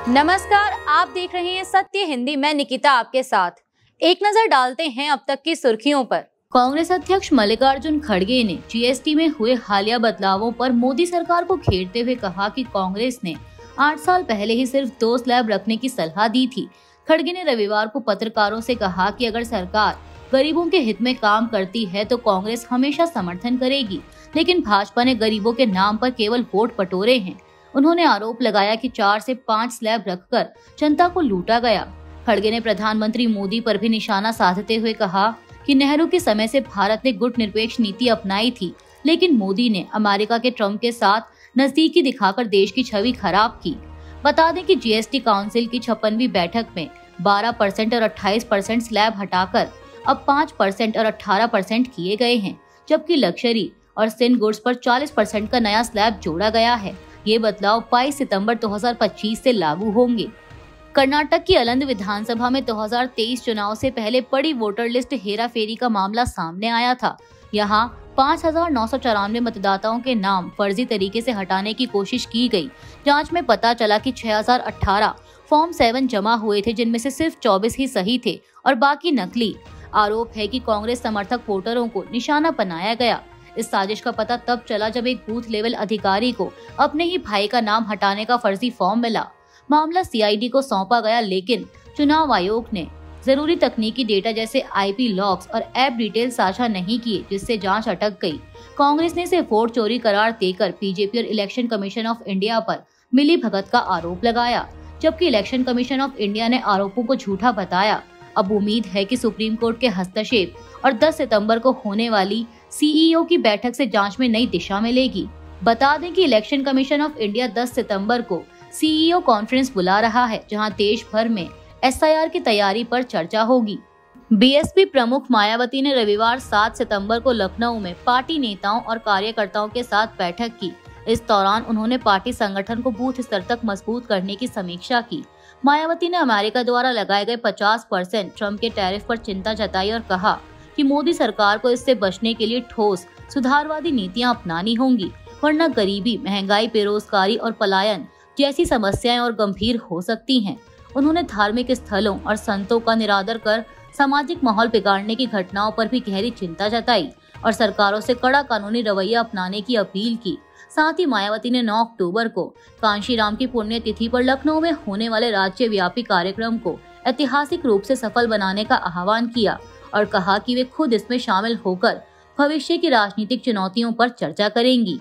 नमस्कार, आप देख रहे हैं सत्य हिंदी। मैं निकिता आपके साथ। एक नजर डालते हैं अब तक की सुर्खियों पर। कांग्रेस अध्यक्ष मल्लिकार्जुन खड़गे ने जीएसटी में हुए हालिया बदलावों पर मोदी सरकार को घेरते हुए कहा कि कांग्रेस ने 8 साल पहले ही सिर्फ 2 स्लैब रखने की सलाह दी थी। खड़गे ने रविवार को पत्रकारों से कहा कि अगर सरकार गरीबों के हित में काम करती है तो कांग्रेस हमेशा समर्थन करेगी, लेकिन भाजपा ने गरीबों के नाम पर केवल वोट बटोरे हैं। उन्होंने आरोप लगाया कि 4 से 5 स्लैब रखकर जनता को लूटा गया। खड़गे ने प्रधानमंत्री मोदी पर भी निशाना साधते हुए कहा कि नेहरू के समय से भारत ने गुटनिरपेक्ष नीति अपनाई थी, लेकिन मोदी ने अमेरिका के ट्रम्प के साथ नजदीकी दिखाकर देश की छवि खराब की। बता दें कि जीएसटी काउंसिल की 56वीं बैठक में 12% और 28% स्लैब हटाकर अब 5% और 18% किए गए हैं, जबकि लग्जरी और सिन गुड्स पर 40% का नया स्लैब जोड़ा गया है। ये बदलाव 22 सितंबर 2025 से लागू होंगे। कर्नाटक की अलंद विधानसभा में 2023 चुनाव से पहले बड़ी वोटर लिस्ट हेराफेरी का मामला सामने आया था। यहाँ 5,994 मतदाताओं के नाम फर्जी तरीके से हटाने की कोशिश की गई। जांच में पता चला कि 6,018 फॉर्म 7 जमा हुए थे, जिनमें से सिर्फ 24 ही सही थे और बाकी नकली। आरोप है कि कांग्रेस समर्थक वोटरों को निशाना बनाया गया। इस साजिश का पता तब चला जब एक बूथ लेवल अधिकारी को अपने ही भाई का नाम हटाने का फर्जी फॉर्म मिला। मामला सीआईडी को सौंपा गया, लेकिन चुनाव आयोग ने जरूरी तकनीकी डेटा जैसे आईपी लॉग्स और ऐप डिटेल साझा नहीं किए, जिससे जांच अटक गई। कांग्रेस ने इसे वोट चोरी करार देकर बीजेपी और इलेक्शन कमीशन ऑफ इंडिया पर मिली भगत का आरोप लगाया, जबकि इलेक्शन कमीशन ऑफ इंडिया ने आरोपों को झूठा बताया। अब उम्मीद है कि सुप्रीम कोर्ट के हस्तक्षेप और 10 सितंबर को होने वाली सीईओ की बैठक से जांच में नई दिशा मिलेगी। बता दें कि इलेक्शन कमीशन ऑफ इंडिया 10 सितंबर को सीईओ कॉन्फ्रेंस बुला रहा है, जहां देश भर में एसआईआर की तैयारी पर चर्चा होगी। बीएसपी प्रमुख मायावती ने रविवार 7 सितंबर को लखनऊ में पार्टी नेताओं और कार्यकर्ताओं के साथ बैठक की। इस दौरान उन्होंने पार्टी संगठन को बूथ स्तर तक मजबूत करने की समीक्षा की। मायावती ने अमेरिका द्वारा लगाए गए 50% ट्रम्प के टैरिफ पर चिंता जताई और कहा कि मोदी सरकार को इससे बचने के लिए ठोस सुधारवादी नीतियां अपनानी होंगी, वरना गरीबी, महंगाई, बेरोजगारी और पलायन जैसी समस्याएं और गंभीर हो सकती हैं। उन्होंने धार्मिक स्थलों और संतों का निरादर कर सामाजिक माहौल बिगाड़ने की घटनाओं पर भी गहरी चिंता जताई और सरकारों से कड़ा कानूनी रवैया अपनाने की अपील की। साथ ही मायावती ने 9 अक्टूबर को कांशीराम की पुण्यतिथि पर लखनऊ में होने वाले राज्यव्यापी कार्यक्रम को ऐतिहासिक रूप से सफल बनाने का आह्वान किया और कहा कि वे खुद इसमें शामिल होकर भविष्य की राजनीतिक चुनौतियों पर चर्चा करेंगी।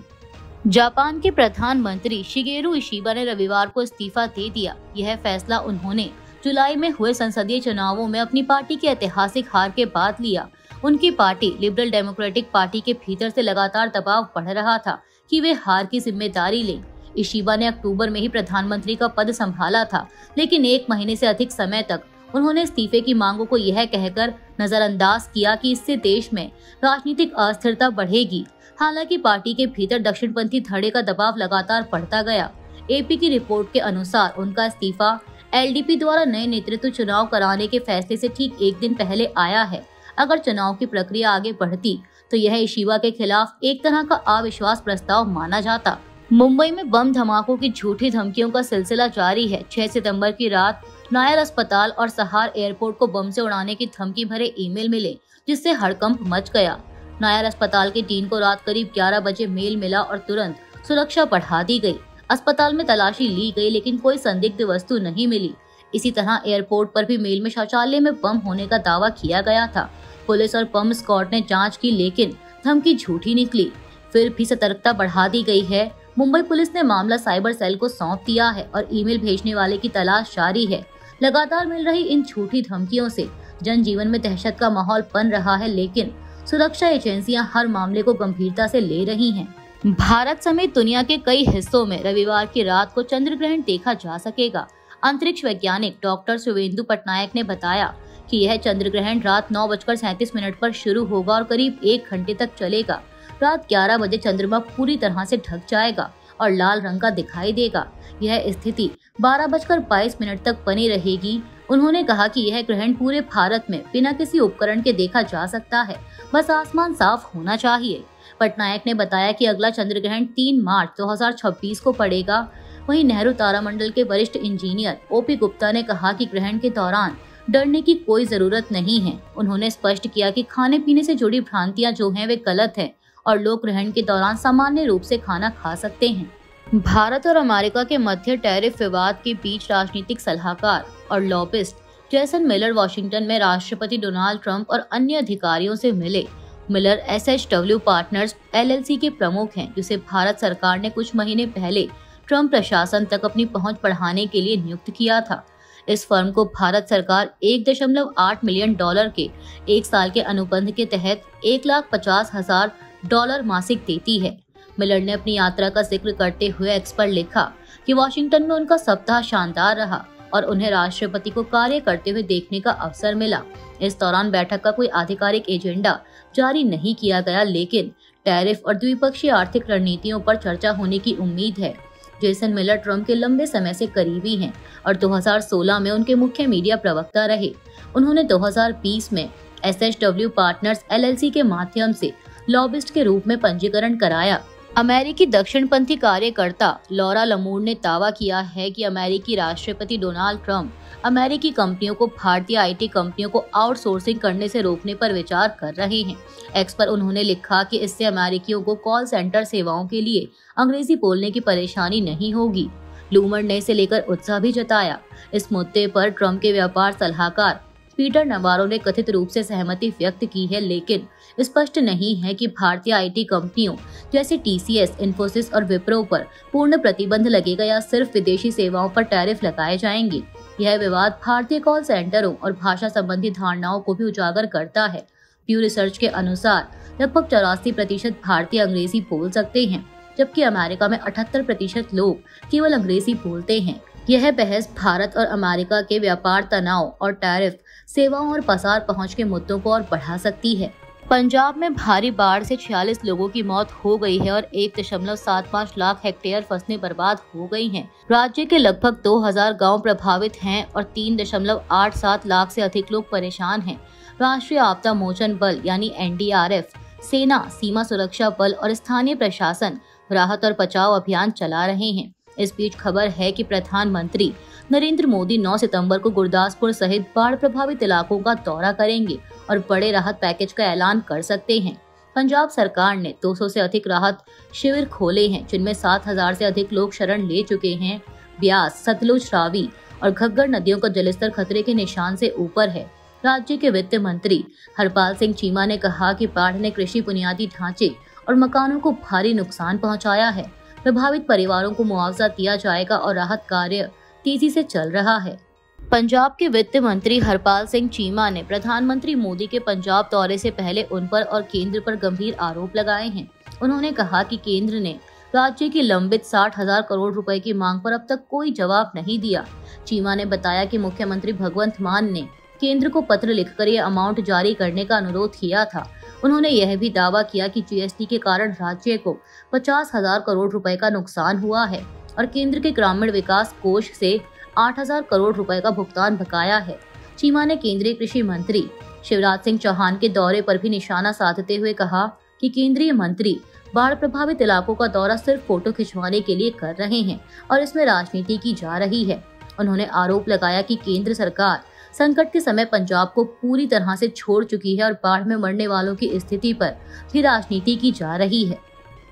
जापान के प्रधानमंत्री शिगेरू इशिबा ने रविवार को इस्तीफा दे दिया। यह फैसला उन्होंने जुलाई में हुए संसदीय चुनावों में अपनी पार्टी की ऐतिहासिक हार के बाद लिया। उनकी पार्टी लिबरल डेमोक्रेटिक पार्टी के भीतर से लगातार दबाव बढ़ रहा था कि वे हार की जिम्मेदारी लें। इशिबा ने अक्टूबर में ही प्रधानमंत्री का पद संभाला था, लेकिन 1 महीने से अधिक समय तक उन्होंने इस्तीफे की मांगों को यह कहकर नजरअंदाज किया कि इससे देश में राजनीतिक अस्थिरता बढ़ेगी। हालांकि पार्टी के भीतर दक्षिणपंथी धड़े का दबाव लगातार बढ़ता गया। एपी की रिपोर्ट के अनुसार उनका इस्तीफा एलडीपी द्वारा नए नेतृत्व चुनाव कराने के फैसले से ठीक 1 दिन पहले आया है। अगर चुनाव की प्रक्रिया आगे बढ़ती तो यह इशिबा के खिलाफ एक तरह का अविश्वास प्रस्ताव माना जाता। मुंबई में बम धमाकों की झूठी धमकियों का सिलसिला जारी है। 6 सितंबर की रात नायर अस्पताल और सहार एयरपोर्ट को बम से उड़ाने की धमकी भरे ईमेल मिले, जिससे हड़कंप मच गया। नायर अस्पताल के डीन को रात करीब 11 बजे मेल मिला और तुरंत सुरक्षा बढ़ा दी गई। अस्पताल में तलाशी ली गई, लेकिन कोई संदिग्ध वस्तु नहीं मिली। इसी तरह एयरपोर्ट पर भी मेल में शौचालय में बम होने का दावा किया गया था। पुलिस और बम स्क्वाड ने जांच की, लेकिन धमकी झूठी निकली। फिर भी सतर्कता बढ़ा दी गई है। मुंबई पुलिस ने मामला साइबर सेल को सौंप दिया है और ईमेल भेजने वाले की तलाश जारी है। लगातार मिल रही इन झूठी धमकियों से जनजीवन में दहशत का माहौल बन रहा है, लेकिन सुरक्षा एजेंसियां हर मामले को गंभीरता से ले रही हैं। भारत समेत दुनिया के कई हिस्सों में रविवार की रात को चंद्र ग्रहण देखा जा सकेगा। अंतरिक्ष वैज्ञानिक डॉक्टर सुवेंदु पटनायक ने बताया कि यह चंद्र ग्रहण रात 9:37 पर शुरू होगा और करीब 1 घंटे तक चलेगा। रात 11 बजे चंद्रमा पूरी तरह से ढक जाएगा और लाल रंग का दिखाई देगा। यह स्थिति 12:22 तक बनी रहेगी। उन्होंने कहा कि यह ग्रहण पूरे भारत में बिना किसी उपकरण के देखा जा सकता है, बस आसमान साफ होना चाहिए। पटनायक ने बताया कि अगला चंद्र ग्रहण 3 मार्च 2026 को पड़ेगा। वहीं नेहरू तारामंडल के वरिष्ठ इंजीनियर ओपी गुप्ता ने कहा कि ग्रहण के दौरान डरने की कोई जरूरत नहीं है। उन्होंने स्पष्ट किया कि खाने पीने से जुड़ी भ्रांतियां जो हैं वे गलत है और लोग ग्रहण के दौरान सामान्य रूप से खाना खा सकते हैं। भारत और अमेरिका के मध्य टैरिफ विवाद के बीच राजनीतिक सलाहकार और लॉबिस्ट जेसन मिलर वाशिंगटन में राष्ट्रपति डोनाल्ड ट्रंप और अन्य अधिकारियों से मिले। मिलर SHW पार्टनर्स LLC के प्रमुख हैं, जिसे भारत सरकार ने कुछ महीने पहले ट्रंप प्रशासन तक अपनी पहुंच बढ़ाने के लिए नियुक्त किया था। इस फर्म को भारत सरकार $1.8 मिलियन के 1 साल के अनुबंध के तहत $1,50,000 मासिक देती है। मिलर ने अपनी यात्रा का जिक्र करते हुए एक्स पर लिखा कि वाशिंगटन में उनका सप्ताह शानदार रहा और उन्हें राष्ट्रपति को कार्य करते हुए देखने का अवसर मिला। इस दौरान बैठक का कोई आधिकारिक एजेंडा जारी नहीं किया गया, लेकिन टैरिफ और द्विपक्षीय आर्थिक रणनीतियों पर चर्चा होने की उम्मीद है। जेसन मिलर ट्रंप के लंबे समय से करीबी हैं और 2016 में उनके मुख्य मीडिया प्रवक्ता रहे। उन्होंने 2020 में SHW पार्टनर्स LLC के माध्यम से लॉबिस्ट के रूप में पंजीकरण कराया। अमेरिकी दक्षिणपंथी कार्यकर्ता लॉरा लमूर ने दावा किया है कि अमेरिकी राष्ट्रपति डोनाल्ड ट्रंप अमेरिकी कंपनियों को भारतीय IT कंपनियों को आउटसोर्सिंग करने से रोकने पर विचार कर रहे हैं। एक्स पर उन्होंने लिखा कि इससे अमेरिकियों को कॉल सेंटर सेवाओं के लिए अंग्रेजी बोलने की परेशानी नहीं होगी। लूमर ने इसे लेकर उत्साह भी जताया। इस मुद्दे पर ट्रंप के व्यापार सलाहकार पीटर नवारो ने कथित रूप से सहमति व्यक्त की है, लेकिन स्पष्ट नहीं है कि भारतीय IT कंपनियों जैसे TCS, इन्फोसिस और विप्रो पर पूर्ण प्रतिबंध लगेगा या सिर्फ विदेशी सेवाओं पर टैरिफ लगाए जाएंगे। यह विवाद भारतीय कॉल सेंटरों और भाषा संबंधी धारणाओं को भी उजागर करता है। प्यू रिसर्च के अनुसार लगभग 84% भारतीय अंग्रेजी बोल सकते हैं, जबकि अमेरिका में 78% लोग केवल अंग्रेजी बोलते हैं। यह बहस भारत और अमेरिका के व्यापार तनाव और टैरिफ सेवाओं और पसार पहुंच के मुद्दों को और बढ़ा सकती है। पंजाब में भारी बाढ़ से 46 लोगों की मौत हो गई है और 1.75 लाख हेक्टेयर फसलें बर्बाद हो गई हैं। राज्य के लगभग 2000 गांव प्रभावित हैं और 3.87 लाख से अधिक लोग परेशान हैं। राष्ट्रीय आपदा मोचन बल यानी NDRF, सेना, सीमा सुरक्षा बल और स्थानीय प्रशासन राहत और बचाव अभियान चला रहे हैं। इस बीच खबर है कि प्रधानमंत्री नरेंद्र मोदी 9 सितंबर को गुरदासपुर सहित बाढ़ प्रभावित इलाकों का दौरा करेंगे और बड़े राहत पैकेज का ऐलान कर सकते हैं। पंजाब सरकार ने 200 से अधिक राहत शिविर खोले हैं, जिनमें 7000 से अधिक लोग शरण ले चुके हैं। ब्यास, सतलुज, रावी और घग्गर नदियों का जलस्तर खतरे के निशान से ऊपर है। राज्य के वित्त मंत्री हरपाल सिंह चीमा ने कहा कि बाढ़ ने कृषि बुनियादी ढांचे और मकानों को भारी नुकसान पहुंचाया है। प्रभावित परिवारों को मुआवजा दिया जाएगा और राहत कार्य तेजी से चल रहा है। पंजाब के वित्त मंत्री हरपाल सिंह चीमा ने प्रधानमंत्री मोदी के पंजाब दौरे से पहले उन पर और केंद्र पर गंभीर आरोप लगाए हैं। उन्होंने कहा कि केंद्र ने राज्य की लंबित 60,000 करोड़ रुपए की मांग पर अब तक कोई जवाब नहीं दिया। चीमा ने बताया कि मुख्यमंत्री भगवंत मान ने केंद्र को पत्र लिखकर ये अमाउंट जारी करने का अनुरोध किया था। उन्होंने यह भी दावा किया कि GST के कारण राज्य को 50,000 करोड़ रुपए का नुकसान हुआ है और केंद्र के ग्रामीण विकास कोष से 8,000 करोड़ रुपए का भुगतान बकाया है। चीमा ने केंद्रीय कृषि मंत्री शिवराज सिंह चौहान के दौरे पर भी निशाना साधते हुए कहा कि केंद्रीय मंत्री बाढ़ प्रभावित इलाकों का दौरा सिर्फ फोटो खिंचवाने के लिए कर रहे हैं और इसमें राजनीति की जा रही है। उन्होंने आरोप लगाया कि केंद्र सरकार संकट के समय पंजाब को पूरी तरह से छोड़ चुकी है और बाढ़ में मरने वालों की स्थिति पर भी राजनीति की जा रही है।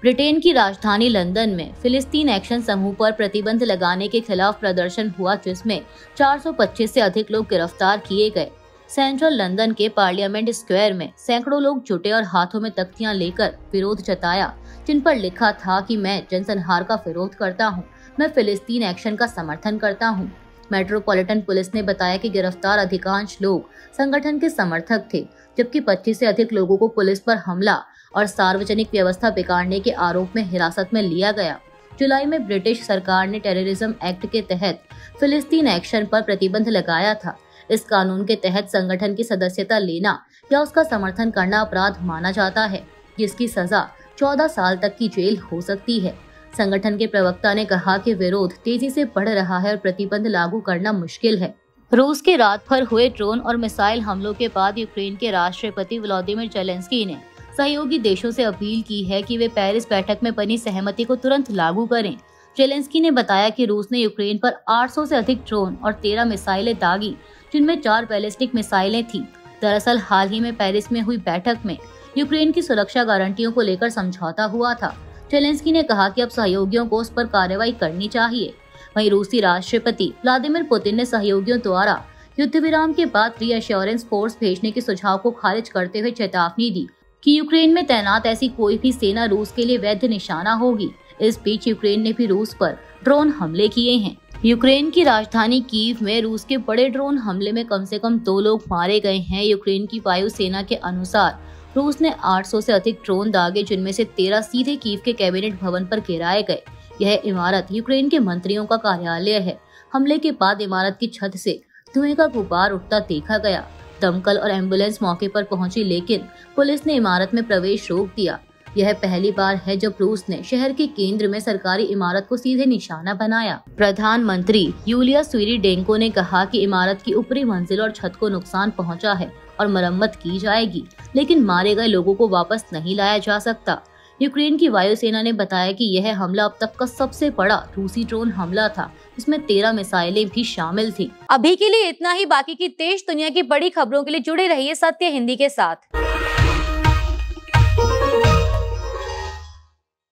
ब्रिटेन की राजधानी लंदन में फिलिस्तीन एक्शन समूह पर प्रतिबंध लगाने के खिलाफ प्रदर्शन हुआ, जिसमें 425 से अधिक लोग गिरफ्तार किए गए। सेंट्रल लंदन के पार्लियामेंट स्क्वायर में सैकड़ों लोग जुटे और हाथों में तख्तियां लेकर विरोध जताया, जिन पर लिखा था कि मैं जनसंहार का विरोध करता हूं, मैं फिलिस्तीन एक्शन का समर्थन करता हूं। मेट्रोपॉलिटन पुलिस ने बताया कि गिरफ्तार अधिकांश लोग संगठन के समर्थक थे, जबकि 25 से अधिक लोगों को पुलिस पर हमला और सार्वजनिक व्यवस्था बिगाड़ने के आरोप में हिरासत में लिया गया। जुलाई में ब्रिटिश सरकार ने टेररिज्म एक्ट के तहत फिलिस्तीन एक्शन पर प्रतिबंध लगाया था। इस कानून के तहत संगठन की सदस्यता लेना या उसका समर्थन करना अपराध माना जाता है, जिसकी सजा 14 साल तक की जेल हो सकती है। संगठन के प्रवक्ता ने कहा कि विरोध तेजी से बढ़ रहा है और प्रतिबंध लागू करना मुश्किल है। रूस के रात भर हुए ड्रोन और मिसाइल हमलों के बाद यूक्रेन के राष्ट्रपति व्लादिमीर जेलेंस्की ने सहयोगी देशों से अपील की है कि वे पेरिस बैठक में बनी सहमति को तुरंत लागू करें। जेलेंस्की ने बताया कि रूस ने यूक्रेन पर 800 से अधिक ड्रोन और 13 मिसाइलें दागी, जिनमें 4 बैलिस्टिक मिसाइलें थीं। दरअसल हाल ही में पेरिस में हुई बैठक में यूक्रेन की सुरक्षा गारंटियों को लेकर समझौता हुआ था। जेलेंस्की ने कहा कि अब सहयोगियों को उस पर कार्रवाई करनी चाहिए। वहीं रूसी राष्ट्रपति व्लादिमीर पुतिन ने सहयोगियों द्वारा युद्ध विराम के बाद रीअश्योरेंस फोर्स भेजने के सुझाव को खारिज करते हुए चेतावनी दी कि यूक्रेन में तैनात ऐसी कोई भी सेना रूस के लिए वैध निशाना होगी। इस बीच यूक्रेन ने भी रूस पर ड्रोन हमले किए हैं। यूक्रेन की राजधानी कीव में रूस के बड़े ड्रोन हमले में कम से कम 2 लोग मारे गए हैं। यूक्रेन की वायुसेना के अनुसार रूस ने 800 से अधिक ड्रोन दागे, जिनमें से 13 सीधे कीव के कैबिनेट भवन पर गिराए गए। यह इमारत यूक्रेन के मंत्रियों का कार्यालय है। हमले के बाद इमारत की छत से धुएं का गुबार उठता देखा गया। दमकल और एम्बुलेंस मौके पर पहुंची, लेकिन पुलिस ने इमारत में प्रवेश रोक दिया। यह पहली बार है जब रूस ने शहर के केंद्र में सरकारी इमारत को सीधे निशाना बनाया। प्रधानमंत्री यूलिया स्वीरिडेंको ने कहा कि इमारत की ऊपरी मंजिल और छत को नुकसान पहुंचा है और मरम्मत की जाएगी, लेकिन मारे गए लोगों को वापस नहीं लाया जा सकता। यूक्रेन की वायुसेना ने बताया कि यह हमला अब तक का सबसे बड़ा रूसी ड्रोन हमला था। इसमें 13 मिसाइलें भी शामिल थीं। अभी के लिए इतना ही। बाकी की देश दुनिया की बड़ी खबरों के लिए जुड़े रहिए सत्य हिंदी के साथ।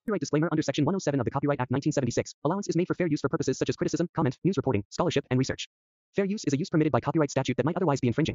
Copyright disclaimer under Section 107 of the Copyright Act 1976. Allowance is made for fair use for purposes such as criticism, comment, news reporting, scholarship, and research. Fair use is a use permitted by copyright statute that might otherwise be infringing.